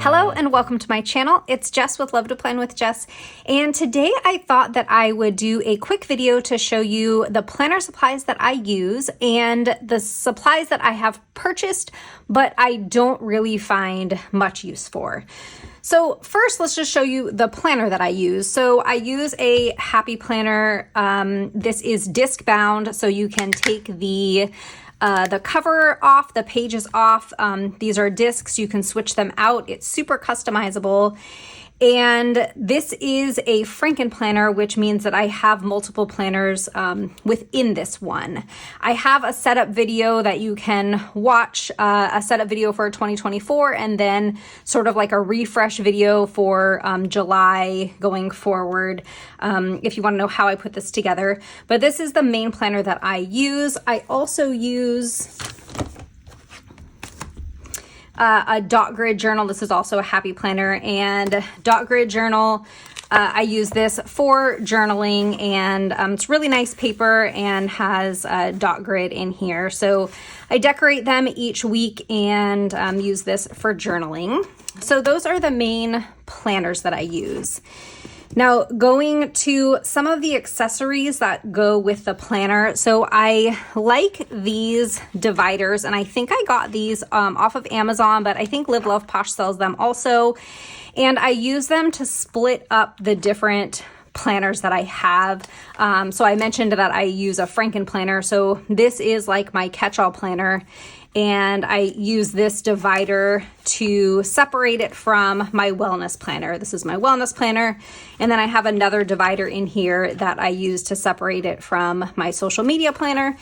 Hello and welcome to my channel. It's Jess with Love to Plan with Jess, and today I thought that I would do a quick video to show you the planner supplies that I use and the supplies that I have purchased but I don't really find much use for. So first, let's just show you the planner that I use. So I use a Happy Planner. This is disc bound, so you can take the cover off, the pages off. These are discs, you can switch them out. It's super customizable. And this is a Franken planner, which means that I have multiple planners within this one. I have a setup video that you can watch, a setup video for 2024, and then sort of like a refresh video for July going forward, if you want to know how I put this together. But this is the main planner that I use. I also use a dot grid journal. This is also a Happy Planner, and dot grid journal, I use this for journaling, and it's really nice paper and has a dot grid in here. So I decorate them each week and use this for journaling. So those are the main planners that I use. Now, going to some of the accessories that go with the planner. So I like these dividers, and I think I got these off of Amazon, but I think Live Love Posh sells them also. And I use them to split up the different planners that I have. So I mentioned that I use a Franken planner. So this is like my catch-all planner. And I use this divider to separate it from my wellness planner. This is my wellness planner. And then I have another divider in here that I use to separate it from my social media planner.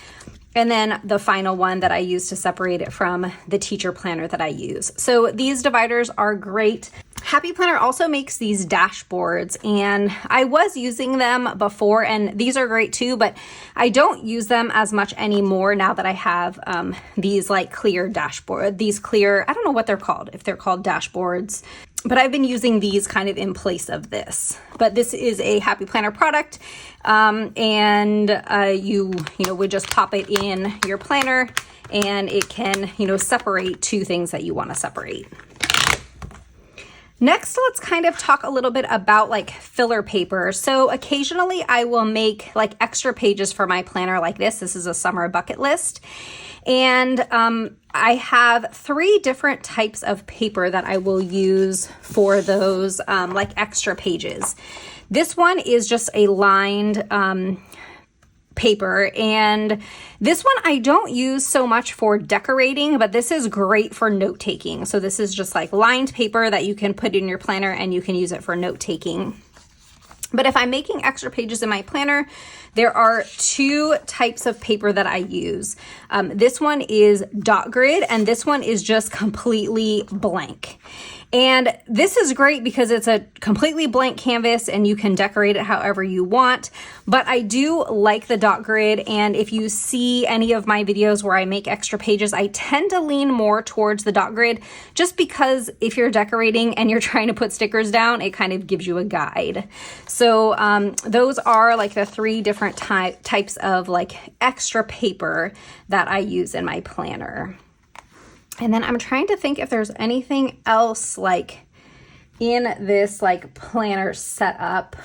And then the final one that I use to separate it from the teacher planner that I use. So these dividers are great. Happy Planner also makes these dashboards, and I was using them before, and these are great too, but I don't use them as much anymore now that I have these like clear dashboard, these clear, I don't know what they're called, if they're called dashboards, but I've been using these kind of in place of this. But this is a Happy Planner product, and you would just pop it in your planner, and it can, separate two things that you want to separate. Next, let's kind of talk a little bit about like filler paper. So occasionally I will make like extra pages for my planner like this. This is a summer bucket list. And I have 3 different types of paper that I will use for those like extra pages. This one is just a lined paper, and this one I don't use so much for decorating, but this is great for note taking. So this is just like lined paper that you can put in your planner and you can use it for note taking. But if I'm making extra pages in my planner, there are 2 types of paper that I use. This one is dot grid, and this one is just completely blank. And this is great because it's a completely blank canvas and you can decorate it however you want. But I do like the dot grid, and if you see any of my videos where I make extra pages, I tend to lean more towards the dot grid just because if you're decorating and you're trying to put stickers down, it kind of gives you a guide. So those are like the 3 different types of like extra paper that I use in my planner. And then I'm trying to think if there's anything else like in this like planner setup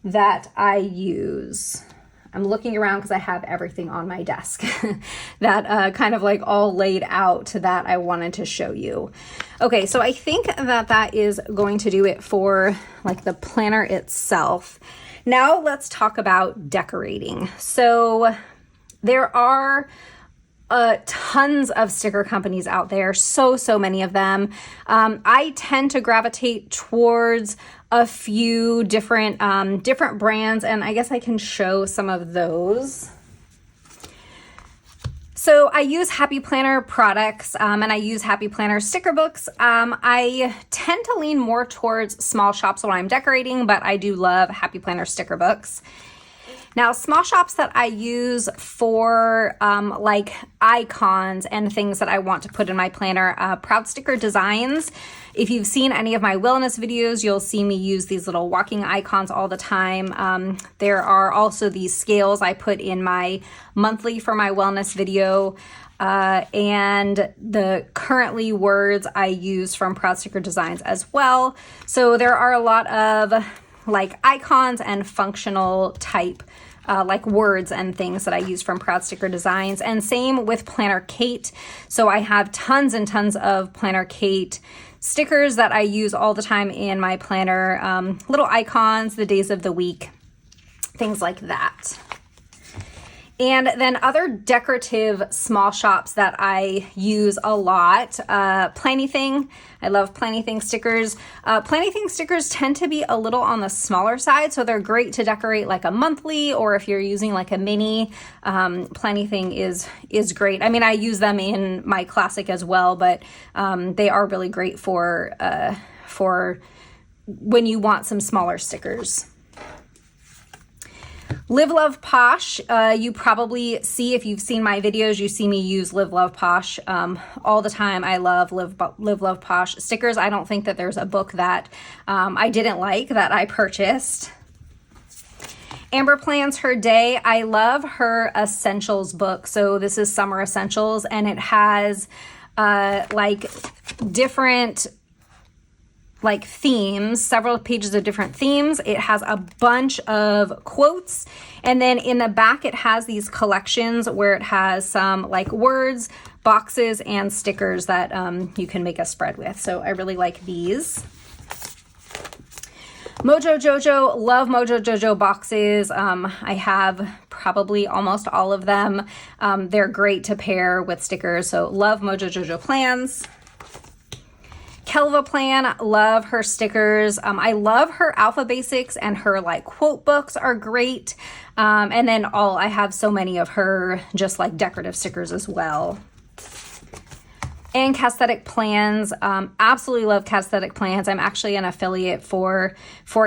that I use. I'm looking around because I have everything on my desk that kind of like all laid out that I wanted to show you. Okay, so I think that that is going to do it for like the planner itself. Now let's talk about decorating. So there are tons of sticker companies out there, so many of them. I tend to gravitate towards a few different brands, and I guess I can show some of those. So I use Happy Planner products, and I use Happy Planner sticker books. I tend to lean more towards small shops when I'm decorating, but I do love Happy Planner sticker books. Now, small shops that I use for like icons and things that I want to put in my planner, Proud Sticker Designs If you've seen any of my wellness videos, you'll see me use these little walking icons all the time. There are also these scales I put in my monthly for my wellness video. And the currently words I use from Proud Sticker Designs as well. So there are a lot of like icons and functional type like words and things that I use from Proud Sticker Designs, and same with Planner Kate. So I have tons and tons of Planner Kate stickers that I use all the time in my planner, little icons, the days of the week, things like that. And then other decorative small shops that I use a lot, Plannything. I love Plannything stickers. Plannything stickers tend to be a little on the smaller side, so they're great to decorate like a monthly, or if you're using like a mini, Plannything is great. I mean, I use them in my classic as well, but they are really great for when you want some smaller stickers. Live Love Posh, you probably see, if you've seen my videos, you see me use Live Love Posh all the time. I love Live Love Posh stickers. I don't think that there's a book that I didn't like that I purchased. Amber Plans Her Day. I love her Essentials book. So this is Summer Essentials, and it has like different like themes, several pages of different themes. It has a bunch of quotes, and then in the back it has these collections where it has some like words, boxes, and stickers that you can make a spread with. So I really like these. Mojo Jojo, love Mojo Jojo boxes. I have probably almost all of them. They're great to pair with stickers, so love Mojo Jojo plans. Kelva Plan, love her stickers. I love her Alpha Basics, and her like quote books are great. And then I have so many of her just like decorative stickers as well. And Casthetic Plans, absolutely love Casthetic Plans. I'm actually an affiliate for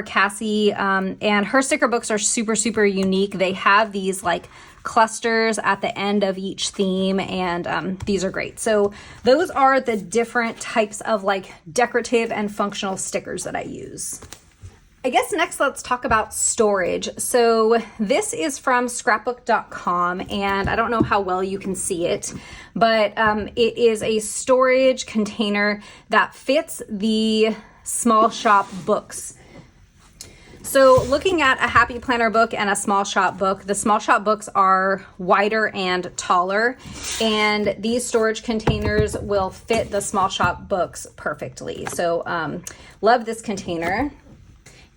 Cassie, and her sticker books are super, super unique. They have these like clusters at the end of each theme, and these are great. So those are the different types of like decorative and functional stickers that I use. I guess next let's talk about storage. So this is from scrapbook.com, and I don't know how well you can see it, but it is a storage container that fits the small shop books. So looking at a Happy Planner book and a small shop book, the small shop books are wider and taller, and these storage containers will fit the small shop books perfectly. So love this container.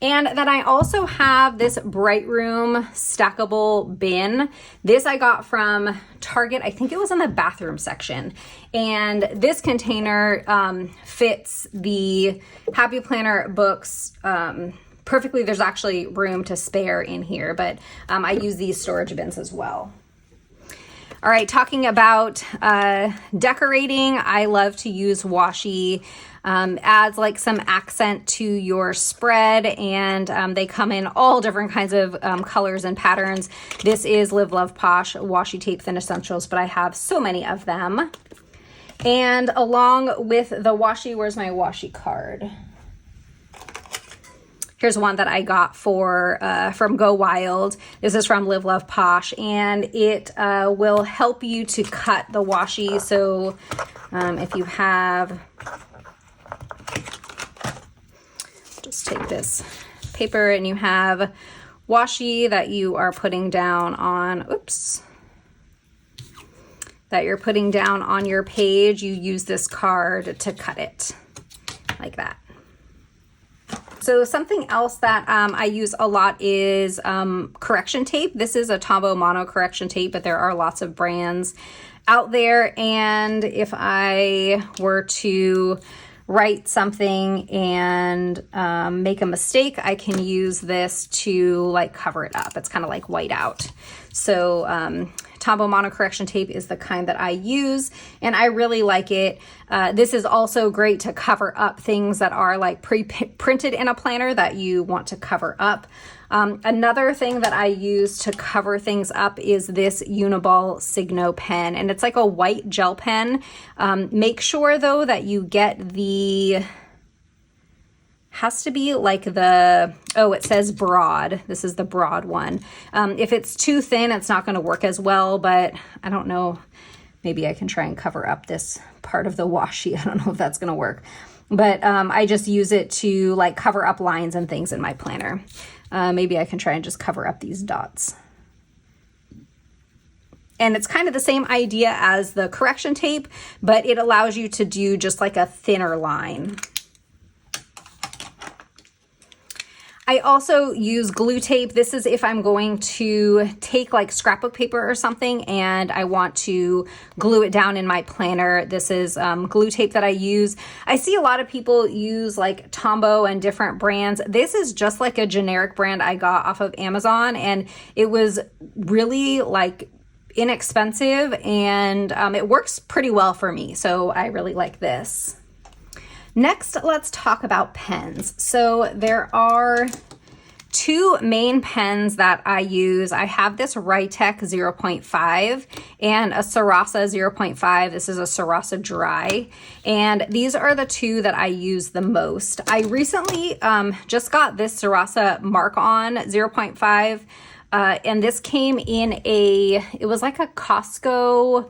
And then I also have this Bright Room stackable bin. This I got from Target. I think it was in the bathroom section. And this container fits the Happy Planner books perfectly. There's actually room to spare in here, but I use these storage bins as well. All right, talking about decorating, I love to use washi. Adds like some accent to your spread, and they come in all different kinds of colors and patterns. This is Live Love Posh washi tape thin essentials, but I have so many of them. And along with the washi, where's my washi card? Here's one that I got from Go Wild. This is from Live Love Posh, and it will help you to cut the washi. So if you have, just take this paper and you have washi that you are putting down on, that you're putting down on your page, you use this card to cut it like that. So something else that I use a lot is correction tape. This is a Tombow Mono correction tape, but there are lots of brands out there. And if I were to write something and make a mistake, I can use this to like cover it up. It's kind of like white out. So Tombow Mono correction tape is the kind that I use, and I really like it. This is also great to cover up things that are like pre-printed in a planner that you want to cover up. Another thing that I use to cover things up is this Uniball Signo pen, and it's like a white gel pen. Make sure though that you get the has to be like the, oh, it says broad. This is the broad one. If it's too thin, it's not going to work as well, but I don't know. Maybe I can try and cover up this part of the washi. I don't know if that's going to work, but I just use it to like cover up lines and things in my planner. Maybe I can try and just cover up these dots. And it's kind of the same idea as the correction tape, but it allows you to do just like a thinner line. I also use glue tape. This is if I'm going to take like scrapbook paper or something and I want to glue it down in my planner. This is glue tape that I use. I see a lot of people use like Tombow and different brands. This is just like a generic brand I got off of Amazon, and it was really like inexpensive, and it works pretty well for me. So I really like this. Next, let's talk about pens. So there are two main pens that I use. I have this Rytech 0.5 and a Sarasa 0.5. This is a Sarasa Dry. And these are the two that I use the most. I recently just got this Sarasa Mark On 0.5. And this came in it was like a Costco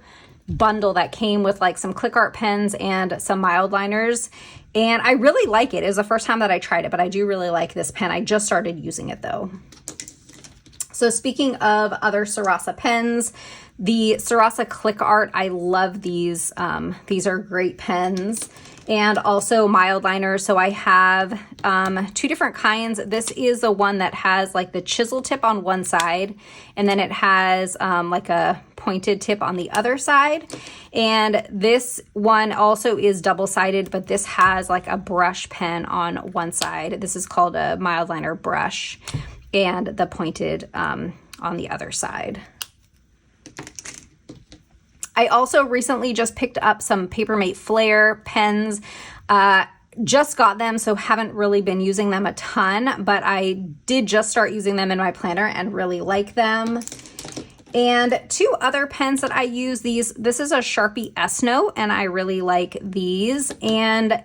bundle that came with like some click art pens and some mild liners. And I really like it. It was the first time that I tried it, but I do really like this pen. I just started using it though. So speaking of other Sarasa pens, the Sarasa Click Art, I love these. These are great pens. And also mild liners. So I have two different kinds. This is the one that has like the chisel tip on one side, and then it has like a pointed tip on the other side. And this one also is double-sided, but this has like a brush pen on one side. This is called a mild liner brush, and the pointed on the other side. I also recently just picked up some Papermate Flare pens. Just got them, so haven't really been using them a ton, but I did just start using them in my planner and really like them. And two other pens that I use, this is a Sharpie S-Note, and I really like these. And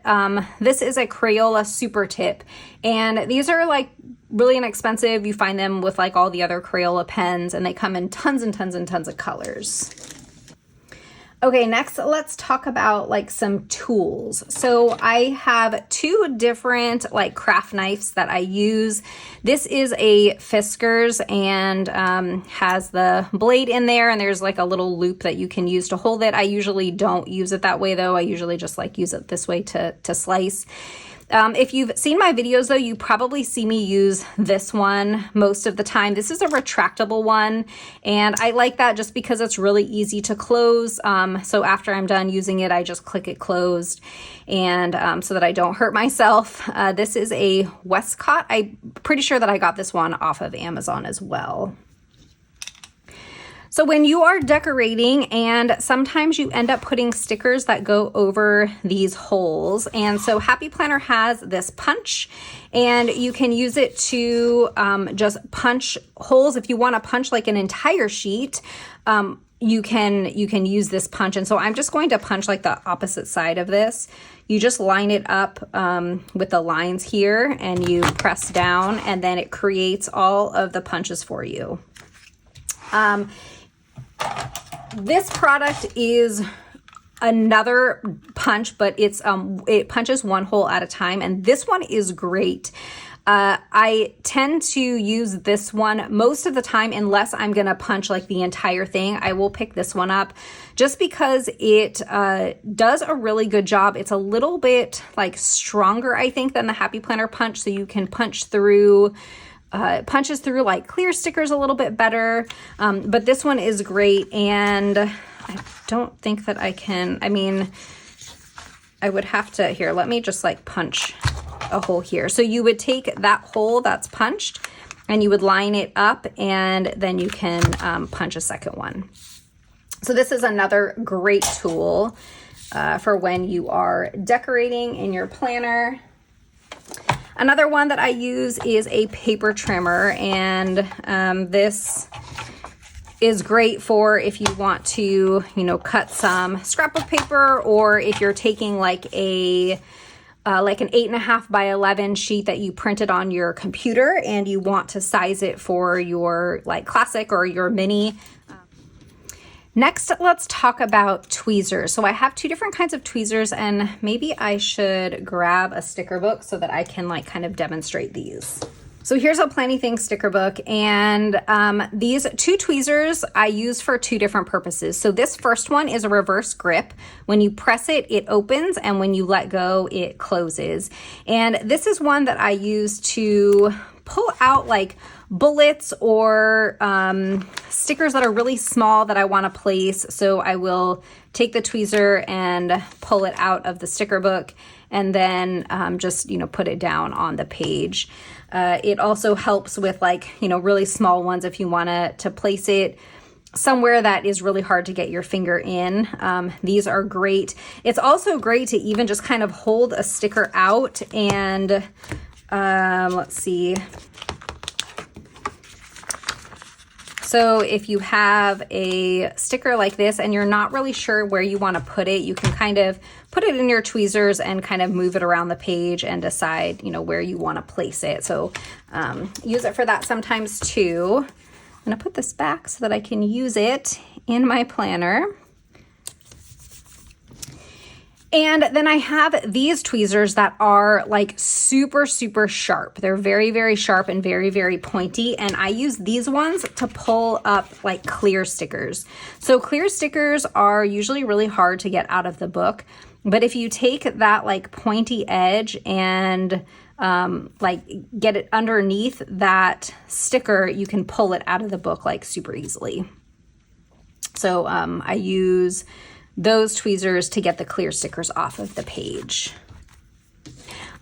this is a Crayola Super Tip, and these are like really inexpensive. You find them with like all the other Crayola pens, and they come in tons and tons and tons of colors. Okay, next let's talk about like some tools. So I have two different like craft knives that I use. This is a Fiskars and has the blade in there, and there's like a little loop that you can use to hold it. I usually don't use it that way though. I usually just like use it this way to slice. If you've seen my videos though, you probably see me use this one most of the time. This is a retractable one, and I like that just because it's really easy to close. So after I'm done using it, I just click it closed, and so that I don't hurt myself. This is a Westcott. I'm pretty sure that I got this one off of Amazon as well. So when you are decorating, and sometimes you end up putting stickers that go over these holes, and so Happy Planner has this punch, and you can use it to just punch holes. If you want to punch like an entire sheet, you can use this punch. And so I'm just going to punch like the opposite side of this. You just line it up with the lines here, and you press down, and then it creates all of the punches for you. This product is another punch, but it punches one hole at a time, and this one is great. I tend to use this one most of the time unless I'm gonna punch like the entire thing. I will pick this one up just because it does a really good job. It's a little bit like stronger, I think, than the Happy Planner punch, so you can punch through punches through like clear stickers a little bit better, but this one is great. And I don't think that I can, I mean, I would have to, here, let me just like punch a hole here. So you would take that hole that's punched and you would line it up, and then you can punch a second one. So this is another great tool for when you are decorating in your planner. Another one that I use is a paper trimmer, and this is great for if you want to, cut some scrapbook paper, or if you're taking like a like an 8.5 by 11 sheet that you printed on your computer and you want to size it for your like classic or your mini. Next, let's talk about tweezers. So I have two different kinds of tweezers, and maybe I should grab a sticker book so that I can like kind of demonstrate these. So here's a Planny Things sticker book, and these two tweezers I use for two different purposes. So this first one is a reverse grip. When you press it, it opens, and when you let go, it closes. And this is one that I use to pull out like bullets or stickers that are really small that I want to place. So I will take the tweezer and pull it out of the sticker book, and then just, you know, put it down on the page. It also helps with like, you know, really small ones if you want to place it somewhere that is really hard to get your finger in. These are great. It's also great to even just kind of hold a sticker out and let's see. So if you have a sticker like this and you're not really sure where you want to put it, you can kind of put it in your tweezers and kind of move it around the page and decide, you know, where you want to place it. So use it for that sometimes too. I'm going to put this back so that I can use it in my planner. And then I have these tweezers that are like super, super sharp. They're very, very sharp and very, very pointy. And I use these ones to pull up like clear stickers. So clear stickers are usually really hard to get out of the book. But if you take that like pointy edge and like get it underneath that sticker, you can pull it out of the book like super easily. So I use those tweezers to get the clear stickers off of the page.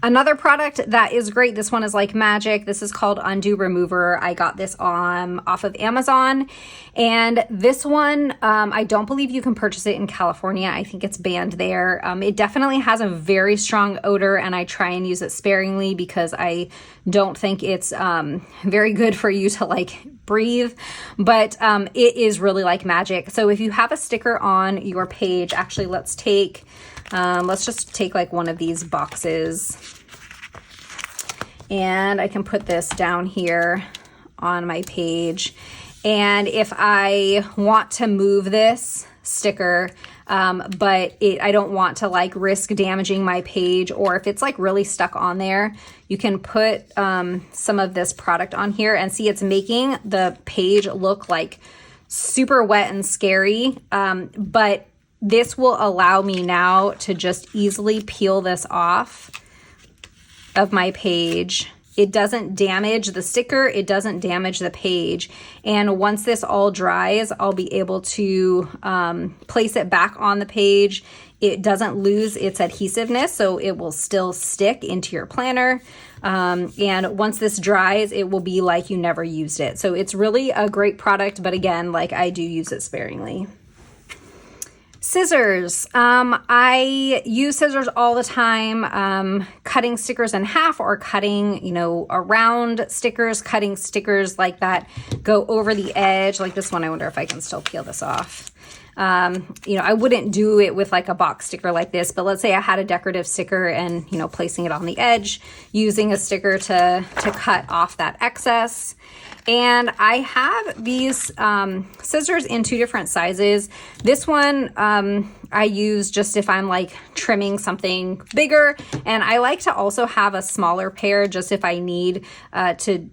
Another product that is great, this one is like magic. This is called Undo Remover. I got this off of Amazon. And this one, I don't believe you can purchase it in California. I think it's banned there. It definitely has a very strong odor, and I try and use it sparingly because I don't think it's very good for you to like breathe, but it is really like magic. So if you have a sticker on your page, actually let's just take like one of these boxes, and I can put this down here on my page. And if I want to move this sticker, but I don't want to like risk damaging my page, or if it's like really stuck on there, you can put some of this product on here and see it's making the page look like super wet and scary. But this will allow me now to just easily peel this off of my page. It doesn't damage the sticker, it doesn't damage the page. And once this all dries, I'll be able to place it back on the page. It doesn't lose its adhesiveness, so it will still stick into your planner. And once this dries, it will be like you never used it. So it's really a great product, but again, like I do use it sparingly. Scissors. I use scissors all the time, cutting stickers in half or cutting, you know, around stickers, cutting stickers like that go over the edge. Like this one, I wonder if I can still peel this off. You know, I wouldn't do it with like a box sticker like this, but let's say I had a decorative sticker and, you know, placing it on the edge, using a sticker to cut off that excess. And I have these scissors in two different sizes. This one I use just if I'm like trimming something bigger, and I like to also have a smaller pair just if I need to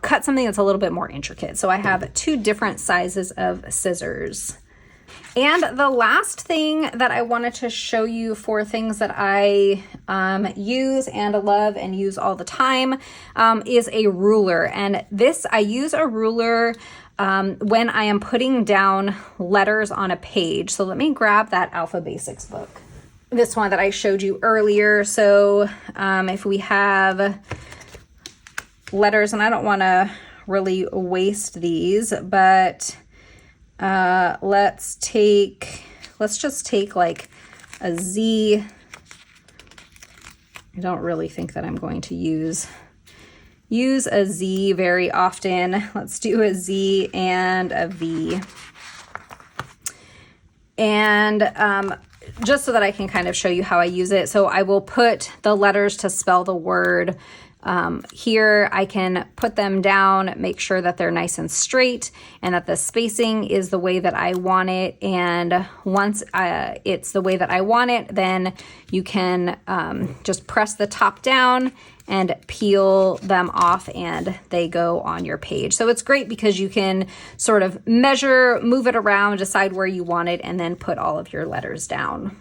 cut something that's a little bit more intricate. So I have two different sizes of scissors. And the last thing that I wanted to show you for things that I use and love and use all the time is a ruler. And this, I use a ruler when I am putting down letters on a page. So let me grab that Alpha Basics book. This one that I showed you earlier. So if we have letters, and I don't want to really waste these, but let's just take like a Z. I don't really think that I'm going to use a Z very often. Let's do a Z and a V. And just so that I can kind of show you how I use it. So I will put the letters to spell the word here. I can put them down, make sure that they're nice and straight and that the spacing is the way that I want it. And once it's the way that I want it, then you can just press the top down and peel them off and they go on your page. So it's great because you can sort of measure, move it around, decide where you want it, and then put all of your letters down.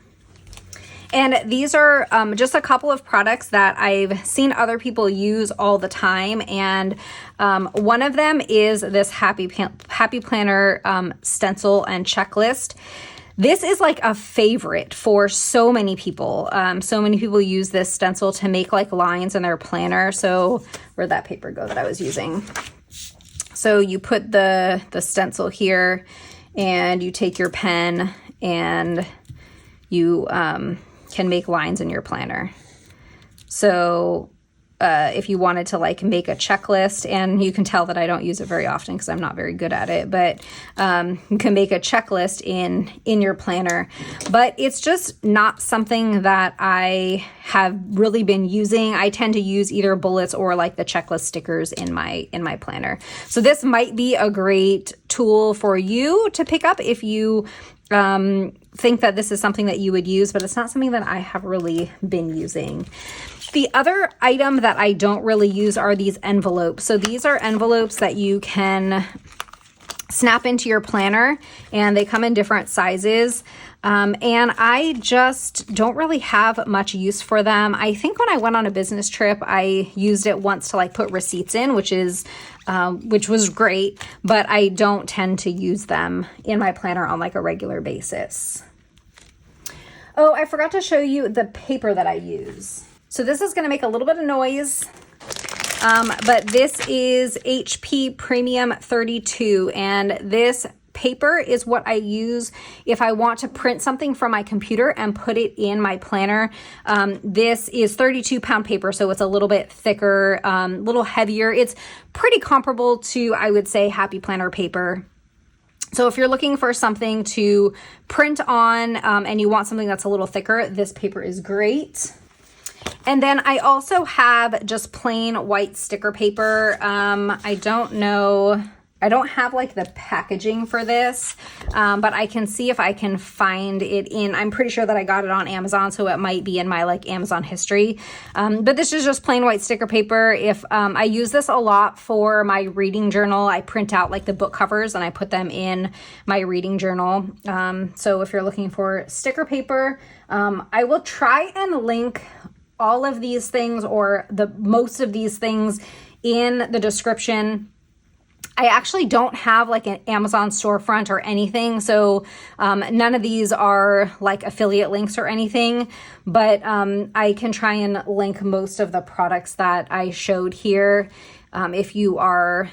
And these are just a couple of products that I've seen other people use all the time. And one of them is this Happy Planner stencil and checklist. This is like a favorite for so many people. So many people use this stencil to make like lines in their planner. So where'd that paper go that I was using? So you put the stencil here and you take your pen and you can make lines in your planner. So if you wanted to like make a checklist, and you can tell that I don't use it very often because I'm not very good at it, but you can make a checklist in your planner. But it's just not something that I have really been using. I tend to use either bullets or like the checklist stickers in my planner. So this might be a great tool for you to pick up if you think that this is something that you would use, but it's not something that I have really been using. The other item that I don't really use are these envelopes. So these are envelopes that you can snap into your planner, and they come in different sizes. And I just don't really have much use for them. I think when I went on a business trip, I used it once to like put receipts in, which was great, but I don't tend to use them in my planner on like a regular basis. Oh, I forgot to show you the paper that I use. So this is going to make a little bit of noise, but this is HP Premium 32, and this paper is what I use if I want to print something from my computer and put it in my planner. This is 32-pound paper, so it's a little bit thicker, a little heavier. It's pretty comparable to, I would say, Happy Planner paper. So if you're looking for something to print on and you want something that's a little thicker, this paper is great. And then I also have just plain white sticker paper. I don't have like the packaging for this, but I can see if I can find it I'm pretty sure that I got it on Amazon, so it might be in my like Amazon history. But this is just plain white sticker paper. If I use this a lot for my reading journal, I print out like the book covers and I put them in my reading journal. So if you're looking for sticker paper, I will try and link all of these things or most of these things in the description. I actually don't have like an Amazon storefront or anything, so none of these are like affiliate links or anything, but I can try and link most of the products that I showed here if you are,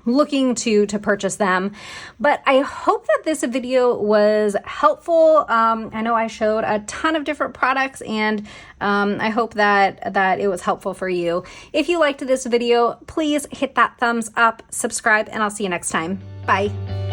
looking to purchase them. But I hope that this video was helpful. I know I showed a ton of different products, and I hope that it was helpful for you. If you liked this video, please hit that thumbs up, subscribe, and I'll see you next time. Bye.